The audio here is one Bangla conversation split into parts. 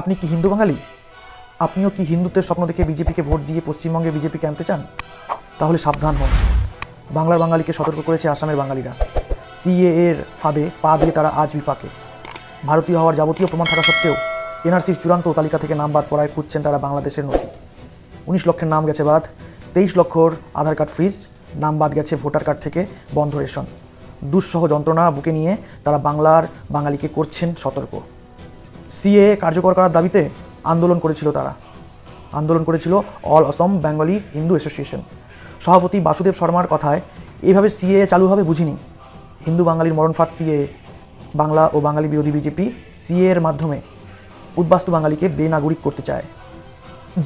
আপনি কি হিন্দু বাঙালি? আপনিও কি হিন্দুত্বের স্বপ্ন দেখে বিজেপিকে ভোট দিয়ে পশ্চিমবঙ্গে বিজেপিকে আনতে চান? তাহলে সাবধান হন। বাংলার বাঙালিকে সতর্ক করেছে আসামের বাঙালিরা। সিএএ এর ফাঁদে পা দিয়ে তারা আজ বিপাকে। ভারতীয় হওয়ার যাবতীয় প্রমাণ থাকা সত্ত্বেও এনআরসির চূড়ান্ত তালিকা থেকে নাম বাদ পড়ায় খুঁজছেন তারা বাংলাদেশের নথি। 19 লক্ষের নাম গেছে বাদ, 23 লক্ষর আধার কার্ড ফ্রিজ, নাম বাদ গেছে ভোটার কার্ড থেকে বন্ধ রেশন। দুঃসহ যন্ত্রণা বুকে নিয়ে তারা বাংলার বাঙালিকে করছেন সতর্ক। সিএএ কার্যকর করার দাবিতে আন্দোলন করেছিল অল অসম বেঙ্গলি হিন্দু অ্যাসোসিয়েশন। সভাপতি বাসুদেব শর্মার কথায় এইভাবে সিএএ চালু হবে বুঝিনি। হিন্দু বাঙালির মরণফাঁদ সিএএ। বাংলা ও বাঙালি বিরোধী বিজেপি সিএএ এর মাধ্যমে উদ্বাস্তু বাঙালিকে বেনাগরিক করতে চায়।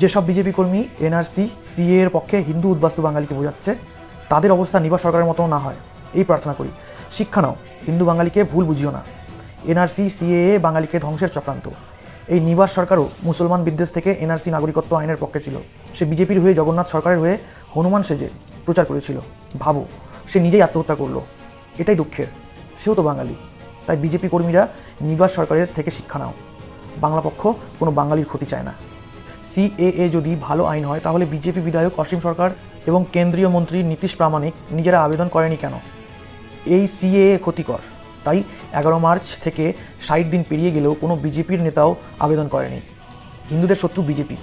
যেসব বিজেপি কর্মী এনআরসি সিএএ এর পক্ষে হিন্দু উদ্বাস্তু বাঙালিকে বোঝাচ্ছে, তাদের অবস্থা নিবাস সরকারের মতো না হয় এই প্রার্থনা করি। শিক্ষা নাও, হিন্দু বাঙালিকে ভুল বুঝিও না। এনআরসি সিএএ বাঙালিকে ধ্বংসের চক্রান্ত। এই নিবাস সরকারও মুসলমান বিদ্বেষ থেকে এনআরসি নাগরিকত্ব আইনের পক্ষে ছিল। সে বিজেপির হয়ে জগন্নাথ সরকারের হয়ে হনুমান সেজে প্রচার করেছিল। ভাবো, সে নিজেই আত্মহত্যা করলো। এটাই দুঃখের, সেও তো বাঙালি। তাই বিজেপি কর্মীরা নিবাস সরকারের থেকে শিক্ষা নাও। বাংলা পক্ষ কোনো বাঙালির ক্ষতি চায় না। সিএএ যদি ভালো আইন হয় তাহলে বিজেপি বিধায়ক অসীম সরকার এবং কেন্দ্রীয় মন্ত্রী নীতিশ প্রামাণিক নিজেরা আবেদন করেনি কেন? এই সিএএ ক্ষতিকর, তাই 11 মার্চ থেকে 60 দিন পেরিয়ে গেলেও কোনো বিজেপির নেতাও আবেদন করেনি। হিন্দুদের শত্রু বিজেপি।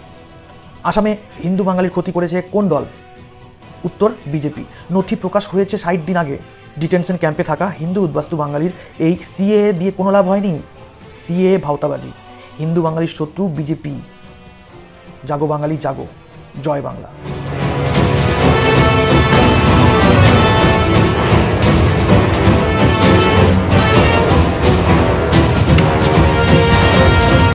আসামে হিন্দু বাঙালির ক্ষতি করেছে কোন দল? উত্তর, বিজেপি। নথি প্রকাশ হয়েছে 60 দিন আগে। ডিটেনশন ক্যাম্পে থাকা হিন্দু উদ্বাস্তু বাঙালির এই সিএএ দিয়ে কোনো লাভ হয়নি। সিএএ ভাওতাবাজি। হিন্দু বাঙালির শত্রু বিজেপি। জাগো বাঙালি জাগো, জয় বাংলা।